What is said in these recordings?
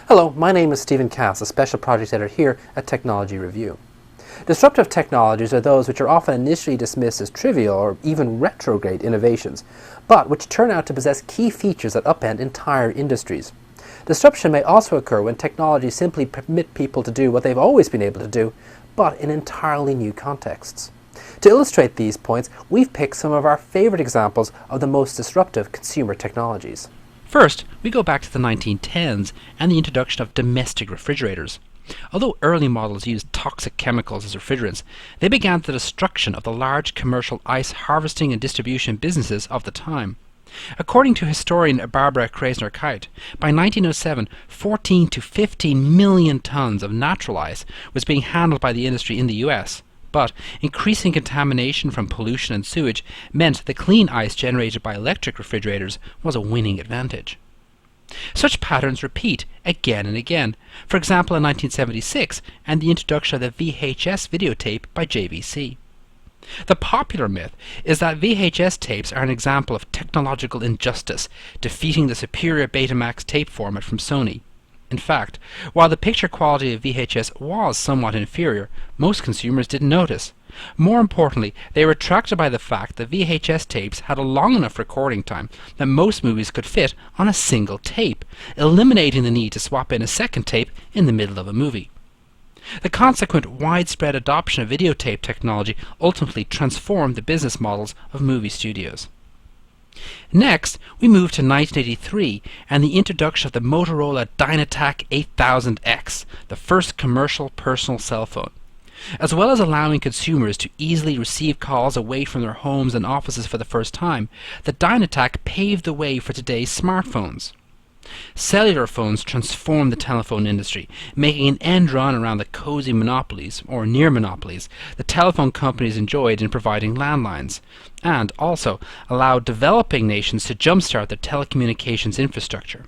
Hello, my name is Stephen Cass, a Special Projects Editor here at Technology Review. Disruptive technologies are those which are often initially dismissed as trivial or even retrograde innovations, but which turn out to possess key features that upend entire industries. Disruption may also occur when technologies simply permit people to do what they've always been able to do, but in entirely new contexts. To illustrate these points, we've picked some of our favorite examples of the most disruptive consumer technologies. First, we go back to the 1910s and the introduction of domestic refrigerators. Although early models used toxic chemicals as refrigerants, they began the destruction of the large commercial ice harvesting and distribution businesses of the time. According to historian Barbara Krasner-Kite, by 1907, 14 to 15 million tons of natural ice was being handled by the industry in the US. But increasing contamination from pollution and sewage meant the clean ice generated by electric refrigerators was a winning advantage. Such patterns repeat again and again, for example in 1976 and the introduction of the VHS videotape by JVC. The popular myth is that VHS tapes are an example of technological injustice, defeating the superior Betamax tape format from Sony. In fact, while the picture quality of VHS was somewhat inferior, most consumers didn't notice. More importantly, they were attracted by the fact that VHS tapes had a long enough recording time that most movies could fit on a single tape, eliminating the need to swap in a second tape in the middle of a movie. The consequent widespread adoption of videotape technology ultimately transformed the business models of movie studios. Next, we move to 1983 and the introduction of the Motorola Dynatac 8000X, the first commercial personal cell phone. As well as allowing consumers to easily receive calls away from their homes and offices for the first time, the Dynatac paved the way for today's smartphones. Cellular phones transformed the telephone industry, making an end run around the cozy monopolies, or near monopolies, the telephone companies enjoyed in providing landlines, and also allowed developing nations to jumpstart their telecommunications infrastructure.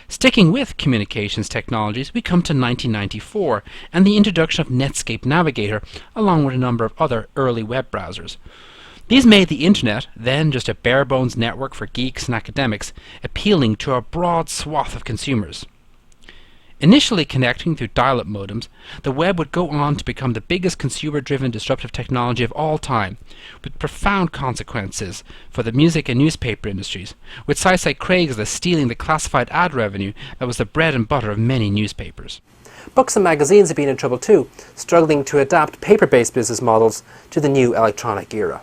Sticking with communications technologies, we come to 1994 and the introduction of Netscape Navigator, along with a number of other early web browsers. These made the Internet, then just a bare-bones network for geeks and academics, appealing to a broad swath of consumers. Initially connecting through dial-up modems, the web would go on to become the biggest consumer-driven disruptive technology of all time, with profound consequences for the music and newspaper industries, with sites like Craigslist stealing the classified ad revenue that was the bread and butter of many newspapers. Books and magazines have been in trouble too, struggling to adapt paper-based business models to the new electronic era.